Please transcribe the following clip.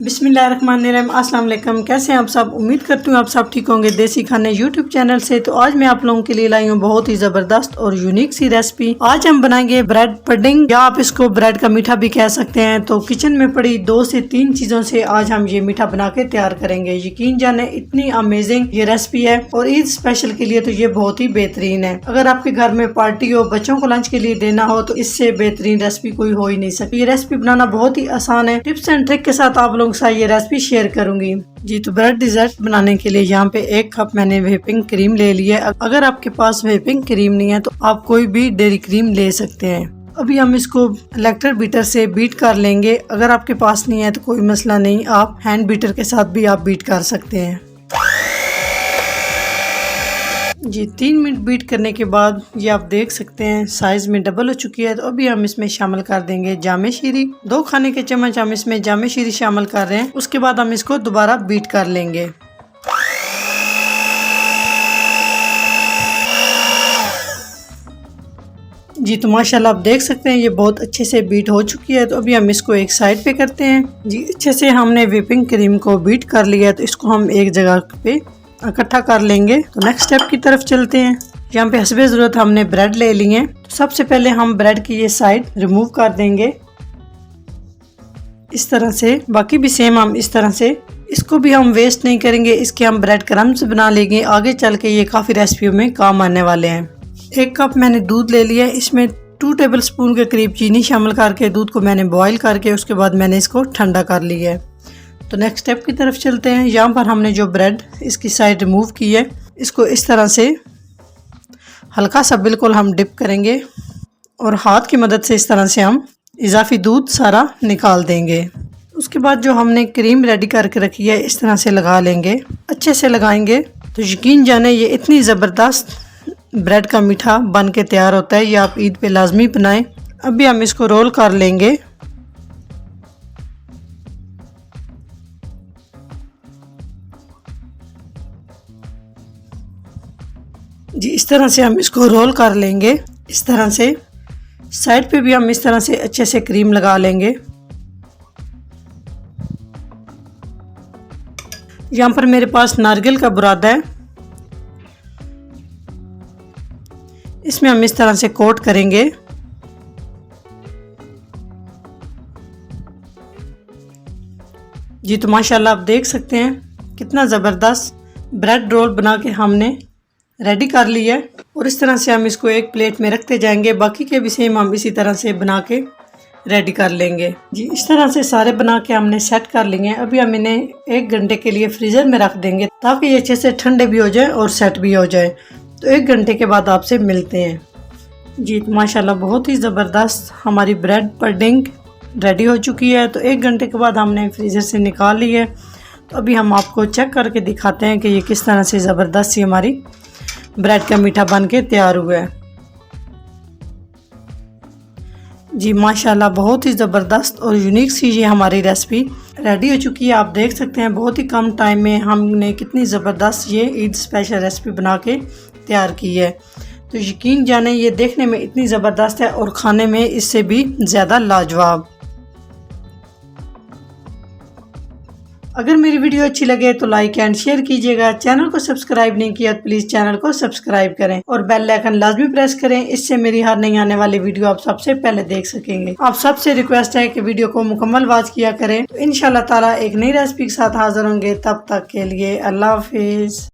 बिस्मिल्लाहिर्रहमानिर्रहीम। अस्सलाम वालेकुम। कैसे हैं आप सब? उम्मीद करती हूँ आप सब ठीक होंगे देसी खाने यूट्यूब चैनल से। तो आज मैं आप लोगों के लिए लाई हूँ बहुत ही जबरदस्त और यूनिक सी रेसिपी। आज हम बनाएंगे ब्रेड पुडिंग, या आप इसको ब्रेड का मीठा भी कह सकते हैं। तो किचन में पड़ी 2 से 3 चीजों से आज हम ये मीठा बना के तैयार करेंगे। यकीन जाने इतनी अमेजिंग ये रेसिपी है और ईद स्पेशल के लिए तो ये बहुत ही बेहतरीन है। अगर आपके घर में पार्टी हो, बच्चों को लंच के लिए देना हो, तो इससे बेहतरीन रेसिपी कोई हो ही नहीं सकती। ये रेसिपी बनाना बहुत ही आसान है। टिप्स एंड ट्रिक के साथ आप लोगों के साथ ये रेसिपी शेयर करूंगी जी। तो ब्रेड डिजर्ट बनाने के लिए यहाँ पे 1 कप मैंने व्हिपिंग क्रीम ले लिया है। अगर आपके पास व्हिपिंग क्रीम नहीं है तो आप कोई भी डेयरी क्रीम ले सकते हैं। अभी हम इसको इलेक्ट्रिक बीटर से बीट कर लेंगे। अगर आपके पास नहीं है तो कोई मसला नहीं, आप हैंड बीटर के साथ भी आप बीट कर सकते हैं जी। 3 मिनट बीट करने के बाद ये आप देख सकते हैं साइज में डबल हो चुकी है। तो अभी हम इसमें शामिल कर देंगे जामे शीरी। 2 खाने के चम्मच हम इसमें जामे शीरी शामिल कर रहे हैं। उसके बाद हम इसको दोबारा बीट कर लेंगे जी। तो माशाल्लाह आप देख सकते हैं ये बहुत अच्छे से बीट हो चुकी है। तो अभी हम इसको एक साइड पे करते हैं जी। अच्छे से हमने व्हिपिंग क्रीम को बीट कर लिया है। तो इसको हम एक जगह पे इकट्ठा कर लेंगे। तो नेक्स्ट स्टेप की तरफ चलते हैं। यहाँ पे हस्बे ज़रूरत हमने ब्रेड ले लिए हैं। तो सबसे पहले हम ब्रेड की ये साइड रिमूव कर देंगे इस तरह से। बाकी भी सेम हम इस तरह से, इसको भी हम वेस्ट नहीं करेंगे। इसके हम ब्रेड क्रम्स बना लेंगे। आगे चल के ये काफ़ी रेसिपियों में काम आने वाले हैं। 1 कप मैंने दूध ले लिया है। इसमें 2 टेबल स्पून के करीब चीनी शामिल करके दूध को मैंने बॉईल करके उसके बाद मैंने इसको ठंडा कर लिया है। तो नेक्स्ट स्टेप की तरफ चलते हैं। यहाँ पर हमने जो ब्रेड इसकी साइड रिमूव की है, इसको इस तरह से हल्का सा बिल्कुल हम डिप करेंगे और हाथ की मदद से इस तरह से हम इजाफी दूध सारा निकाल देंगे। उसके बाद जो हमने क्रीम रेडी करके रखी है इस तरह से लगा लेंगे, अच्छे से लगाएंगे। तो यकीन जाने ये इतनी ज़बरदस्त ब्रेड का मीठा बन के तैयार होता है। ये आप ईद पे लाजमी बनाएं। अभी हम इसको रोल कर लेंगे जी। इस तरह से हम इसको रोल कर लेंगे। इस तरह से साइड पे भी हम इस तरह से अच्छे से क्रीम लगा लेंगे। यहाँ पर मेरे पास नारियल का बुरादा है, इसमें हम इस तरह से कोट करेंगे जी। तो माशाल्लाह आप देख सकते हैं कितना ज़बरदस्त ब्रेड रोल बना के हमने रेडी कर लिया है। और इस तरह से हम इसको एक प्लेट में रखते जाएंगे। बाकी के भी सेम हम इसी तरह से बना के रेडी कर लेंगे जी। इस तरह से सारे बना के हमने सेट कर लिए हैं। अभी हम इन्हें 1 घंटे के लिए फ्रीज़र में रख देंगे ताकि ये अच्छे से ठंडे भी हो जाए और सेट भी हो जाए। तो 1 घंटे के बाद आपसे मिलते हैं जी। तो माशाल्लाह बहुत ही ज़बरदस्त हमारी ब्रेड पुडिंग रेडी हो चुकी है। तो 1 घंटे के बाद हमने फ्रीज़र से निकाल ली है। तो अभी हम आपको चेक करके दिखाते हैं कि ये किस तरह से ज़बरदस्त सी हमारी ब्रेड का मीठा बन के तैयार हुआ है जी। माशाल्लाह बहुत ही ज़बरदस्त और यूनिक सी ये हमारी रेसिपी रेडी हो चुकी है। आप देख सकते हैं बहुत ही कम टाइम में हमने कितनी ज़बरदस्त ये ईद स्पेशल रेसिपी बना के तैयार की है। तो यकीन जाने ये देखने में इतनी ज़बरदस्त है और खाने में इससे भी ज़्यादा लाजवाब। अगर मेरी वीडियो अच्छी लगे तो लाइक एंड शेयर कीजिएगा। चैनल को सब्सक्राइब नहीं किया तो प्लीज़ चैनल को सब्सक्राइब करें और बेल आइकन लाजमी प्रेस करें। इससे मेरी हर नई आने वाली वीडियो आप सबसे पहले देख सकेंगे। आप सबसे रिक्वेस्ट है कि वीडियो को मुकम्मल वॉच किया करें। तो इंशाल्लाह ताला एक नई रेसिपी के साथ हाजिर होंगे। तब तक के लिए अल्लाह हाफिज़।